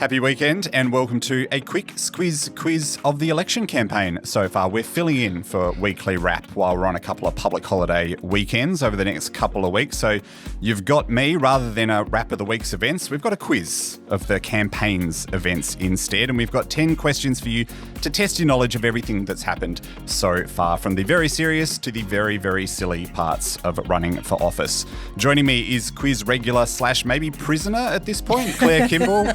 Happy weekend and welcome to a quick Squiz Quiz of the election campaign so far. We're filling in for weekly wrap while we're on a couple of public holiday weekends over the next couple of weeks. So you've got me rather than a wrap of the week's events. We've got a quiz of the campaign's events instead, and we've got 10 questions for you to test your knowledge of everything that's happened so far, from the very serious to the very, very silly parts of running for office. Joining me is quiz regular / maybe prisoner at this point, Claire Kimball.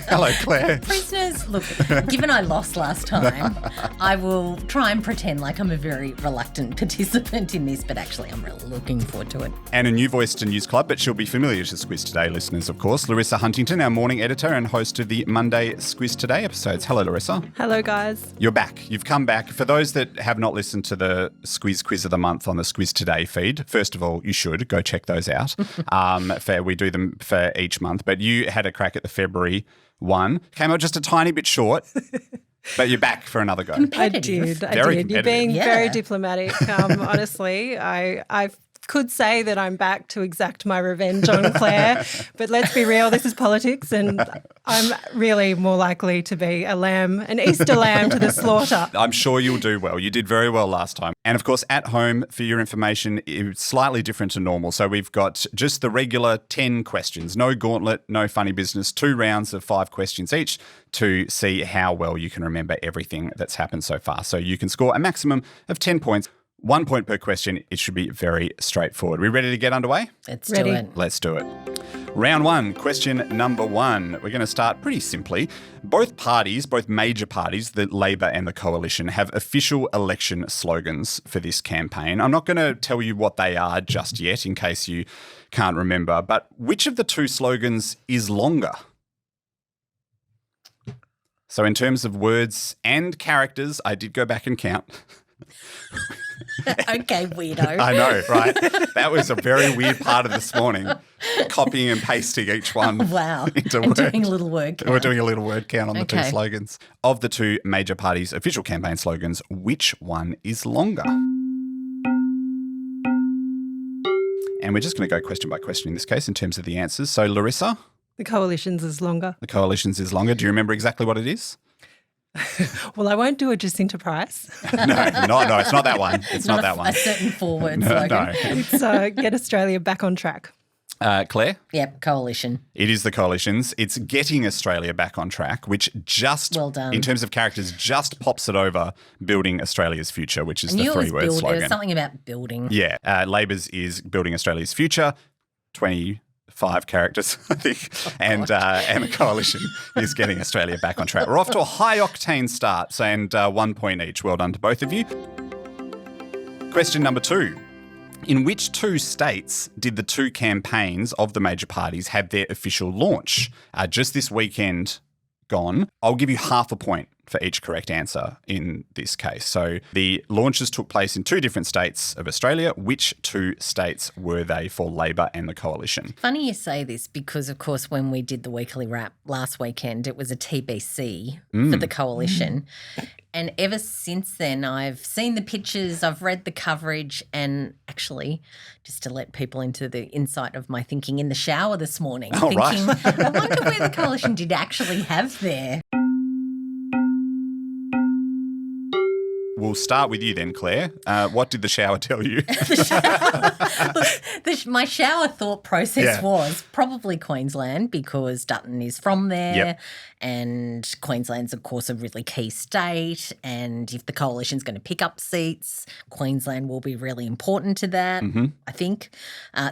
Hello, Claire. Prisoners, look, given I lost last time, I will try and pretend like I'm a very reluctant participant in this, but actually I'm really looking forward to it. And a new voice to News Club, but she'll be familiar to Squiz Today listeners, of course. Larissa Huntington, our morning editor and host of the Monday Squiz Today episodes. Hello, Larissa. Hello, guys. You're back. You've come back. For those that have not listened to the Squiz Quiz of the Month on the Squiz Today feed, first of all, you should go check those out. We do them for each month, but you had a crack at the February one. Came out just a tiny bit short, but you're back for another go. I did. You're being very diplomatic. Honestly, I could say that I'm back to exact my revenge on Claire, but let's be real, this is politics and I'm really more likely to be an Easter lamb to the slaughter. I'm sure you'll do well. You did very well last time. And of course, at home, for your information, it's slightly different to normal. So we've got just the regular 10 questions, no gauntlet, no funny business, 2 rounds of 5 questions each to see how well you can remember everything that's happened so far. So you can score a maximum of 10 points. 1 point per question. It should be very straightforward. We ready to get underway? Let's do it. Let's do it. Round 1, question number 1. We're going to start pretty simply. Both major parties, the Labor and the Coalition, have official election slogans for this campaign. I'm not going to tell you what they are just yet in case you can't remember, but which of the 2 slogans is longer? So in terms of words and characters, I did go back and count. Okay, weirdo. I know, right? That was a very weird part of this morning, copying and pasting each one. Wow. Into and doing a little word count. We're doing a little word count on the 2 slogans. Of the 2 major parties' official campaign slogans, which one is longer? And we're just going to go question by question in this case in terms of the answers. So, Larissa? The Coalition's is longer. The Coalition's is longer. Do you remember exactly what it is? Well, I won't do a Jacinta Price. No, it's not that one. It's not that one. A certain 4-word slogan. No. It's Get Australia Back on Track. Claire? Yep, Coalition. It is the Coalition's. It's Getting Australia Back on Track, which just, well done. In terms of characters, just pops it over Building Australia's Future, which is the 3-word slogan. It was something about building. Yeah. Labor's is Building Australia's Future, 25 characters, I think, and the Coalition is Getting Australia Back on Track. We're off to a high-octane start, and 1 point each. Well done to both of you. Question number 2. In which 2 states did the 2 campaigns of the major parties have their official launch? Just this weekend gone. I'll give you half a point for each correct answer in this case. So the launches took place in 2 different states of Australia. Which 2 states were they for Labor and the Coalition? Funny you say this because, of course, when we did the weekly wrap last weekend, it was a TBC for the Coalition. And ever since then, I've seen the pictures, I've read the coverage, and actually, just to let people into the insight of my thinking in the shower this morning, I wonder where the Coalition did actually have there. We'll start with you then, Claire. What did the shower tell you? My shower thought process was probably Queensland because Dutton is from there and Queensland's, of course, a really key state, and if the Coalition's going to pick up seats, Queensland will be really important to that, I think.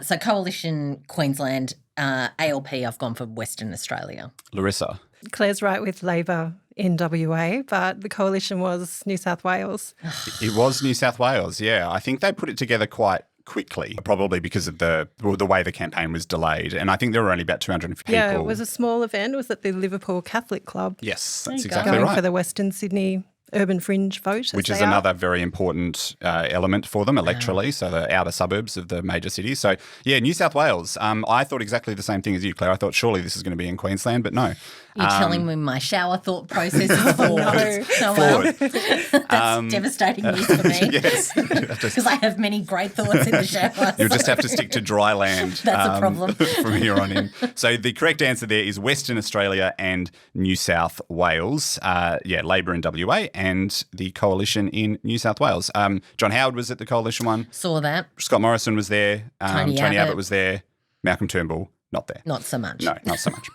So Coalition, Queensland, ALP, I've gone for Western Australia. Larissa? Claire's right with Labor in WA, but the Coalition was New South Wales. It was New South Wales, yeah. I think they put it together quite quickly, probably because of the way the campaign was delayed. And I think there were only about 250 people. Yeah, it was a small event. It was at the Liverpool Catholic Club. Yes, that's exactly right. Going for the Western Sydney urban fringe vote. Which is another very important element for them electorally, so the outer suburbs of the major cities. So, yeah, New South Wales. I thought exactly the same thing as you, Claire. I thought surely this is going to be in Queensland, but no. You're telling me my shower thought process is flawed. No. Well, that's devastating news for me. Yes. Because I have many great thoughts in the shower. You'll just have to stick to dry land. That's a problem. From here on in. So the correct answer there is Western Australia and New South Wales. Labor in WA and the Coalition in New South Wales. John Howard was at the Coalition one. Saw that. Scott Morrison was there. Tony Abbott was there. Malcolm Turnbull, not there. Not so much. No, not so much.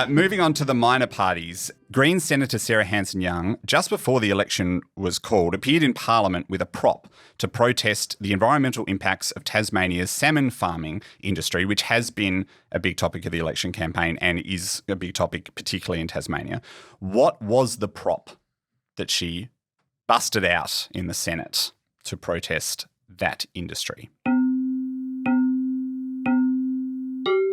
Moving on to the minor parties, Greens Senator Sarah Hanson-Young, just before the election was called, appeared in Parliament with a prop to protest the environmental impacts of Tasmania's salmon farming industry, which has been a big topic of the election campaign and is a big topic particularly in Tasmania. What was the prop that she busted out in the Senate to protest that industry?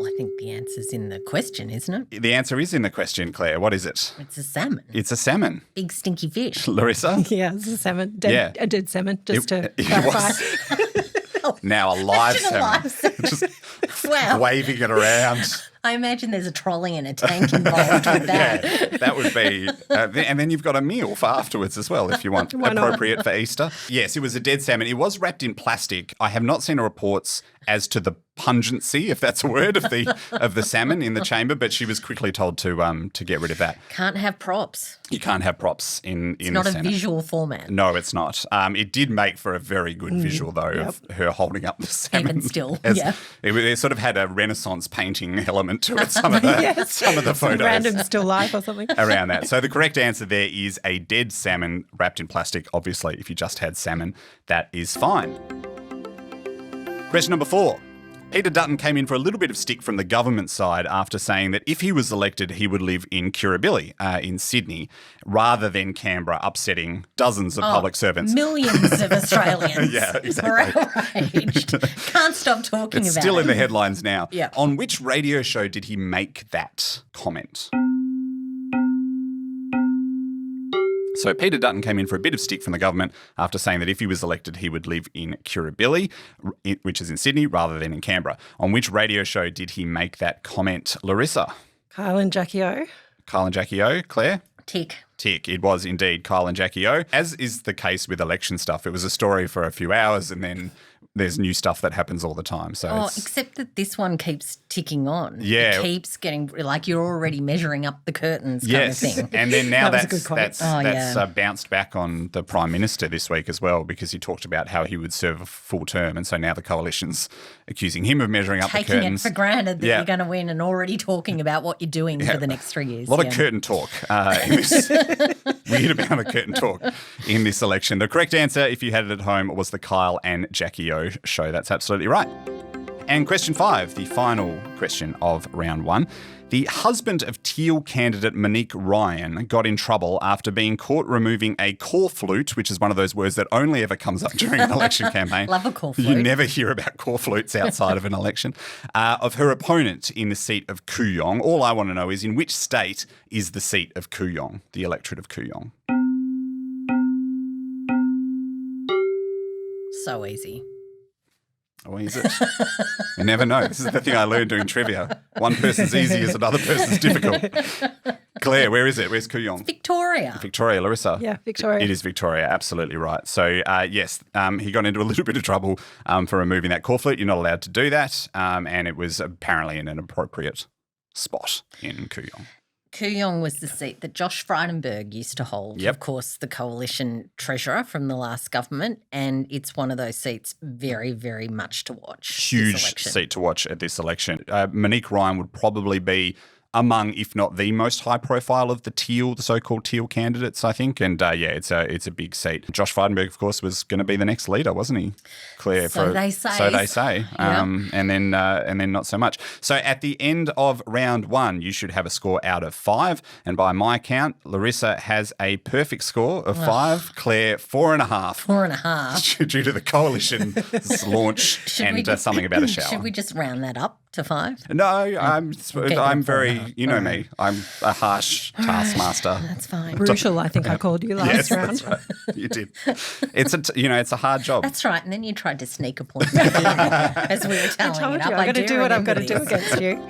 Well, I think the answer's in the question, isn't it? The answer is in the question, Claire. What is it? It's a salmon. It's a salmon. Big stinky fish. Larissa? Yeah, it's a salmon. A dead salmon, just to it clarify. Now a live Imagine a salmon. live salmon. Just Wow. waving it around. I imagine there's a trolley and a tank involved with that. Yeah, that would be... and then you've got a meal for afterwards as well if you want. Why not? Appropriate for Easter. Yes, it was a dead salmon. It was wrapped in plastic. I have not seen reports as to the pungency, if that's a word, of the salmon in the chamber, but she was quickly told to get rid of that. Can't have props. You can't have props in It's not the a Senate. visual format. No, it's not. It did make for a very good visual, though, of her holding up the salmon. Even still, As- yeah. It sort of had a Renaissance painting element to it, some of the photos. Random still life or something. Around that. So the correct answer there is a dead salmon wrapped in plastic. Obviously, if you just had salmon, that is fine. Question number 4. Peter Dutton came in for a little bit of stick from the government side after saying that if he was elected, he would live in Kirribilli in Sydney rather than Canberra, upsetting dozens of public servants. Millions of Australians. Yeah, exactly. Are outraged. Can't stop talking It's about still it. in the headlines now. Yeah. On which radio show did he make that comment? So Peter Dutton came in for a bit of stick from the government after saying that if he was elected, he would live in Kirribilli, which is in Sydney, rather than in Canberra. On which radio show did he make that comment, Larissa? Kyle and Jackie O. Kyle and Jackie O. Claire? Tick. It was indeed Kyle and Jackie O. As is the case with election stuff, it was a story for a few hours and then there's new stuff that happens all the time. So Except that this one keeps ticking on. Yeah. It keeps getting, like you're already measuring up the curtains kind yes, of thing. and then now That was a that's good quote. that's bounced back on the Prime Minister this week as well because he talked about how he would serve a full term, and so now the coalition's accusing him of measuring up the Taking curtains. it for granted that Yeah. you're going to win and already talking about what you're doing for the next 3 years. A lot of curtain talk in this weird amount of curtain talk in this election. The correct answer, if you had it at home, was the Kyle and Jackie O show. That's absolutely right. And question 5, the final question of round 1. The husband of Teal candidate Monique Ryan got in trouble after being caught removing a corflute, which is one of those words that only ever comes up during an election campaign. Love a corflute. You never hear about corflutes outside of an election. Of her opponent in the seat of Kooyong. All I want to know is in which state is the seat of Kooyong, the electorate of Kooyong? So easy. Oh, is it? You never know. This is the thing I learned doing trivia. One person's easy is another person's difficult. Claire, where is it? Where's Kooyong? Victoria. Victoria, Larissa. Yeah, Victoria. It is Victoria, absolutely right. So, yes, he got into a little bit of trouble for removing that corflute. You're not allowed to do that. And it was apparently in an appropriate spot in Kooyong. Kooyong was the seat that Josh Frydenberg used to hold, Yep. of course, the coalition treasurer from the last government, and it's one of those seats very, very much to watch. this Huge election. seat to watch at this election. Monique Ryan would probably be among, if not the most high profile of the so-called Teal candidates, I think. And it's a big seat. Josh Frydenberg, of course, was going to be the next leader, wasn't he, Claire? So they say. So they say. Yeah. And then not so much. So at the end of round 1, you should have a score out of 5. And by my count, Larissa has a perfect score of 5. Claire, 4.5. 4.5. Due to the coalition's launch and something about a shower. Should we just round that up? to 5? No, I'm very, you know me, I'm a harsh taskmaster. That's fine. Brutal, I think I called you last round. That's right. You did. It's a hard job. That's right. And then you tried to sneak a point back in as we were I telling told it you, up. I'm going to do what I'm going to do this. against you.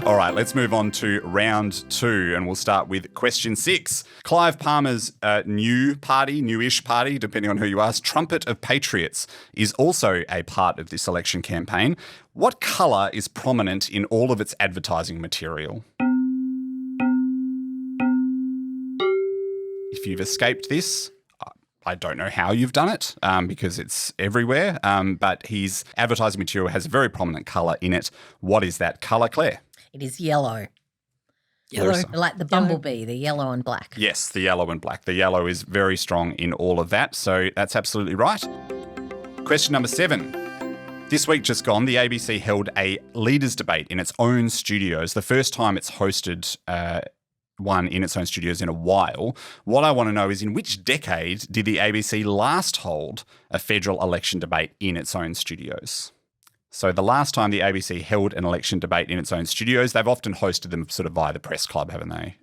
All right, let's move on to round 2, and we'll start with question 6. Clive Palmer's newish party, depending on who you ask, Trumpet of Patriots, is also a part of this election campaign. What colour is prominent in all of its advertising material? If you've escaped this, I don't know how you've done it because it's everywhere, but his advertising material has a very prominent colour in it. What is that colour, Claire? It is yellow. Yellow. Like the bumblebee, the yellow and black. Yes, the yellow and black. The yellow is very strong in all of that, so that's absolutely right. Question number 7. This week just gone, the ABC held a leaders debate in its own studios, the first time it's hosted one in its own studios in a while. What I want to know is, in which decade did the ABC last hold a federal election debate in its own studios? So the last time the ABC held an election debate in its own studios, they've often hosted them sort of via the press club, haven't they?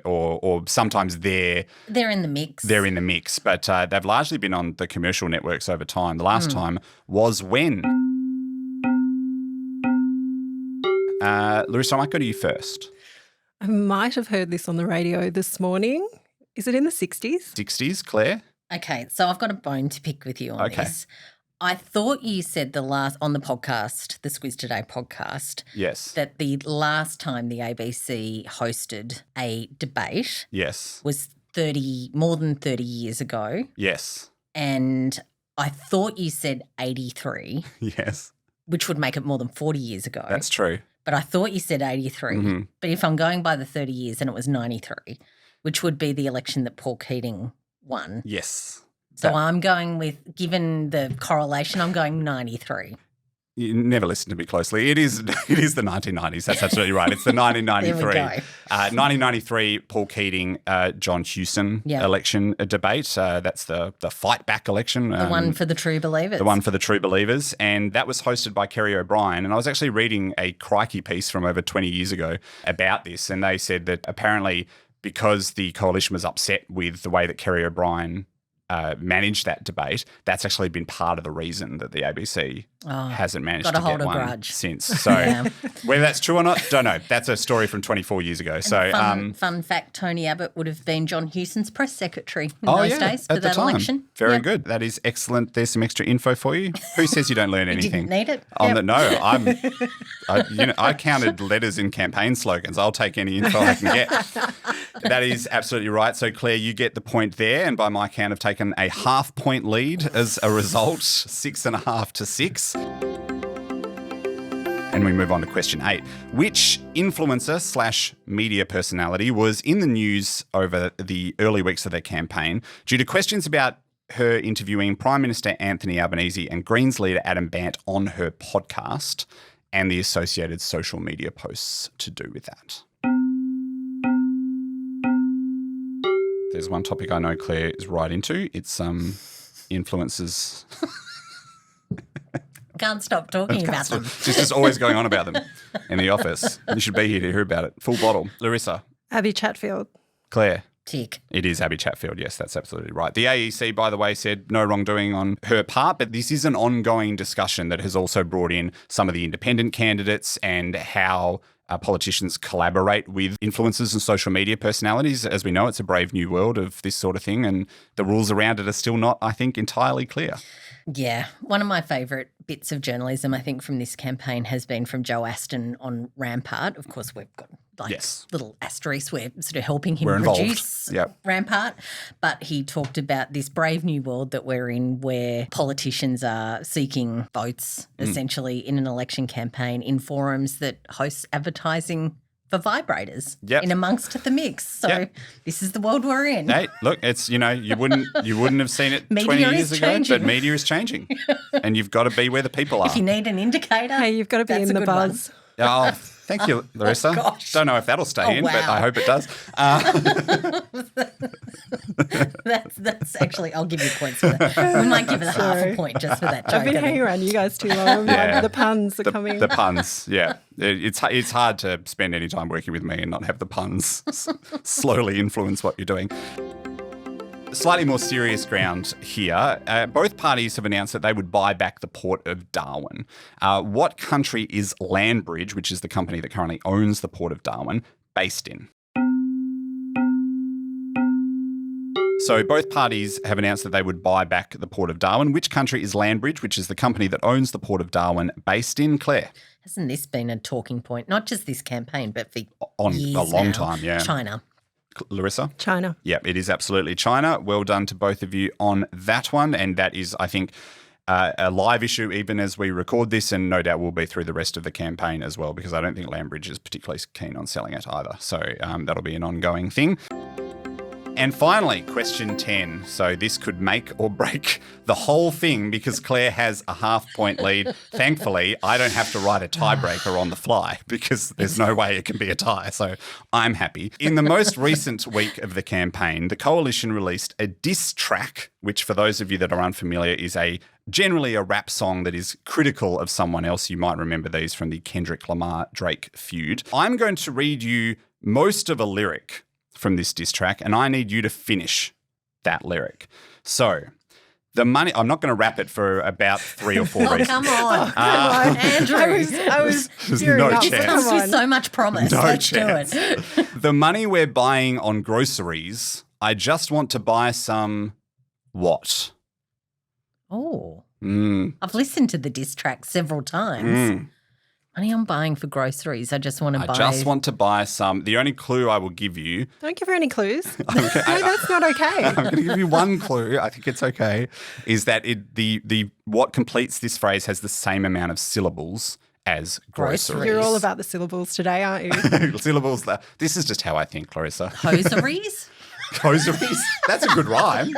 Or sometimes they're in the mix. They're in the mix, but they've largely been on the commercial networks over time. The last time was when? Larissa, I might go to you first. I might have heard this on the radio this morning. Is it in the 60s? 60s, Claire? Okay, so I've got a bone to pick with you on this. I thought you said on the podcast, the Squiz Today podcast, Yes. that the last time the ABC hosted a debate was more than 30 years ago. Yes. And I thought you said 83. Yes. Which would make it more than 40 years ago. That's true. But I thought you said 83. Mm-hmm. But if I'm going by the 30 years, then it was 93, which would be the election that Paul Keating won. Yes. So I'm going with, given the correlation, I'm going 93. You never listen to me closely. It is the 1990s. That's absolutely right. It's the 1993. There we go. 1993, Paul Keating, John Hewson election debate. That's the fight back election. The one for the true believers. The one for the true believers. And that was hosted by Kerry O'Brien. And I was actually reading a Crikey piece from over 20 years ago about this. And they said that apparently because the coalition was upset with the way that Kerry O'Brien managed that debate, that's actually been part of the reason that the ABC hasn't managed to get one grudge since. So whether that's true or not, don't know. That's a story from 24 years ago. So fun fact, Tony Abbott would have been John Hewson's press secretary in those days for that election. Very good. That is excellent. There's some extra info for you. Who says you don't learn anything? You didn't need it. I counted letters in campaign slogans. I'll take any info I can get. That is absolutely right. So Claire, you get the point there, and by my count, have taken a half-point lead as a result, 6.5 to 6. And we move on to question 8. Which influencer/media personality was in the news over the early weeks of their campaign due to questions about her interviewing Prime Minister Anthony Albanese and Greens leader Adam Bant on her podcast and the associated social media posts to do with that? There's one topic I know Claire is right into. It's influencers. Can't stop talking about them. She's just always going on about them in the office. You should be here to hear about it. Full bottle. Larissa. Abby Chatfield. Claire. Tick. It is Abby Chatfield. Yes, that's absolutely right. The AEC, by the way, said no wrongdoing on her part, but this is an ongoing discussion that has also brought in some of the independent candidates and how politicians collaborate with influencers and social media personalities. As we know, it's a brave new world of this sort of thing, and the rules around it are still not, I think, entirely clear. Yeah. One of my favourite bits of journalism, I think, from this campaign has been from Joe Aston on Rampart. Of course, we've got little asterisks. We're sort of helping him produce Rampart. But he talked about this brave new world that we're in where politicians are seeking votes, essentially, in an election campaign in forums that host advertising for vibrators in amongst the mix. So this is the world we're in. Hey, look, it's, you wouldn't have seen it 20 years ago, but media is changing. And you've got to be where the people are. If you need an indicator, hey, you've got to be in the buzz. Oh, Thank you, Larissa. gosh. Don't know if that'll stay in, but wow. I hope it does. That's actually, I'll give you points for that. We might give it a half a point just for that joke. I've been hanging around you guys too long. Yeah. The puns are coming. The puns, yeah. It's hard to spend any time working with me and not have the puns slowly influence what you're doing. Slightly more serious ground here. Both parties have announced that they would buy back the port of Darwin. What country is Landbridge, which is the company that currently owns the port of Darwin, based in? So both parties have announced that they would buy back the port of Darwin. Which country is Landbridge, which is the company that owns the port of Darwin, based in? Claire? Hasn't this been a talking point? Not just this campaign, but for On years a long now. time, yeah. China. Larissa? China. Yep, it is absolutely China. Well done to both of you on that one. And that is, I think, a live issue even as we record this, and no doubt will be through the rest of the campaign as well, because I don't think Landbridge is particularly keen on selling it either. So that'll be an ongoing thing. And finally, question 10. So this could make or break the whole thing because Claire has a half-point lead. Thankfully, I don't have to write a tiebreaker on the fly because there's no way it can be a tie. So I'm happy. In the most recent week of the campaign, the Coalition released a diss track, which for those of you that are unfamiliar is generally a rap song that is critical of someone else. You might remember these from the Kendrick Lamar-Drake feud. I'm going to read you most of a lyric from this diss track, and I need you to finish that lyric. So, the money, I'm not going to rap it for about 3 or 4 reasons. Come on. Andrew. I was There's tearing no up. chance. Comes Come with on. so much promise. No Let's chance. do it. The money we're buying on groceries, I just want to buy some what? Oh, Mm. I've listened to the diss track several times. Money I'm buying for groceries. I just want to I buy. just want to buy some. The only clue I will give you. Don't give her any clues. Okay, No, that's not okay. I'm going to give you one clue. I think it's okay. Is that the what completes this phrase has the same amount of syllables as groceries. You're all about the syllables today, aren't you? Syllables. This is just how I think, Clarissa. Hosieries? Hosieries. That's a good rhyme.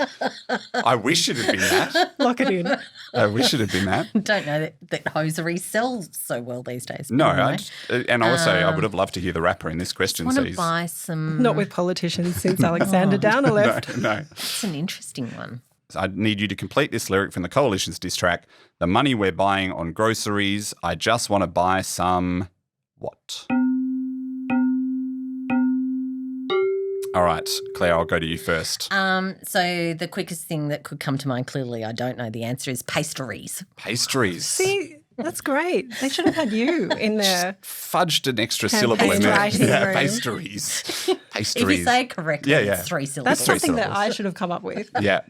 I wish it had been that. Lock it in. I wish it had been that. Don't know that hosieries sell so well these days. No, Anyway. and also I would have loved to hear the rapper in this question. I So want to buy some. Not with politicians since Alexander Downer left. no. It's an interesting one. I need you to complete this lyric from the Coalition's diss track. The money we're buying on groceries, I just want to buy some what? All right, Claire, I'll go to you first. So the quickest thing that could come to mind, clearly I don't know the answer, is pastries. Pastries. See, that's great. They should have had you in there. Fudged an extra Campaign syllable in there. writing Yeah, room. pastries. If you say it correctly, Yeah. it's 3 syllables. That's Three something that syllables. I should have come up with. Yeah.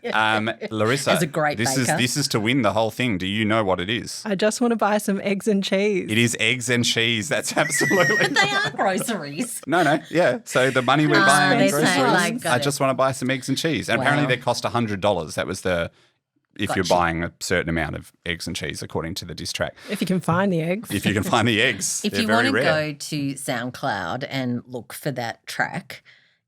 Larissa, As a great this baker. is to win the whole thing. Do you know what it is? I just want to buy some eggs and cheese. It is eggs and cheese. That's absolutely. But they are groceries. No. Yeah. So the money we're buying on they're groceries, saying, like, got I it. just want to buy some eggs and cheese. And apparently Wow. they cost $100. That was if you're Gotcha. buying a certain amount of eggs and cheese, according to the diss track. If you can find the eggs. If you can find the eggs, If they're you very want to rare. go to SoundCloud and look for that track,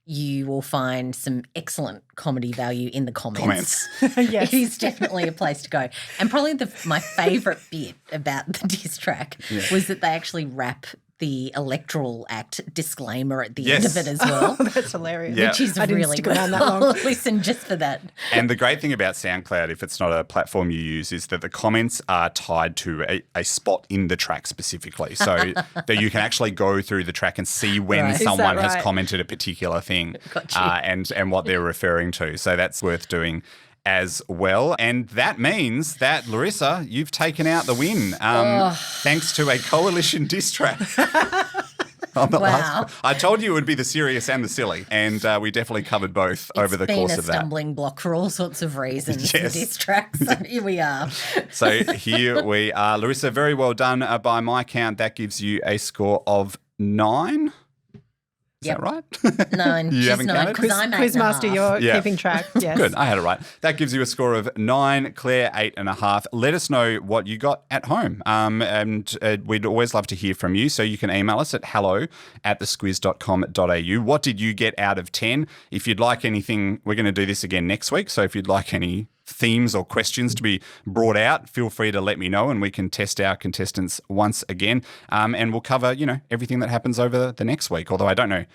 you will find some excellent comedy value in the comments. Yes. It is definitely a place to go. And probably my favourite bit about the diss track was that they actually wrap the Electoral Act disclaimer at the end Yes. of it as well, That's hilarious. Yeah. which is I didn't really stick good. around that I'll long. listen just for that. And the great thing about SoundCloud, if it's not a platform you use, is that the comments are tied to a spot in the track specifically. So that you can actually go through the track and see when Right. Is that someone has right? commented a particular thing Got you. and what they're referring to. So that's worth doing as well. And that means that, Larissa, you've taken out the win thanks to a Coalition diss track. On the Wow. last, I told you it would be the serious and the silly, and we definitely covered both over the course of It's been a that. stumbling block for all sorts of reasons, Yes. the diss track. So here we are. So here we are. Larissa, very well done. By my count, that gives you a score of 9. Is Yep. that right? 9. You She's haven't 9 counted? because I'm 8.5. Quizmaster, you're Yeah. keeping track. Yes. Good. I had it right. That gives you a score of 9. Claire, 8.5. Let us know what you got at home. And we'd always love to hear from you. So you can email us at hello@thesquiz.com.au. What did you get out of 10? If you'd like anything, we're going to do this again next week. So if you'd like any themes or questions to be brought out, feel free to let me know and we can test our contestants once again. And we'll cover, everything that happens over the next week, although I don't know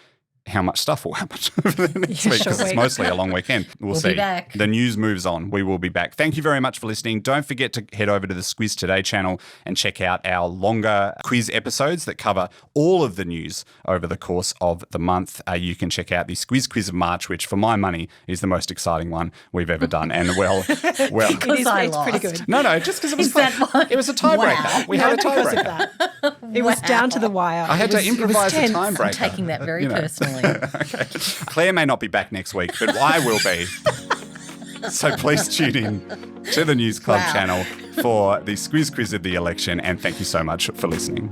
how much stuff will happen over the next week because it's mostly a long weekend. We'll see. Be back. The news moves on. We will be back. Thank you very much for listening. Don't forget to head over to the Squiz Today channel and check out our longer quiz episodes that cover all of the news over the course of the month. You can check out the Squiz Quiz of March, which for my money is the most exciting one we've ever done. And well, Because it's pretty good. No, just because it was fun. It was a tiebreaker. Wow. We had a tiebreaker. It was down to the wire. I had to improvise a tiebreaker. I'm taking that very personally. Okay. Claire may not be back next week, but I will be. So please tune in to the News Club channel for the Squiz Quiz of the election, and thank you so much for listening.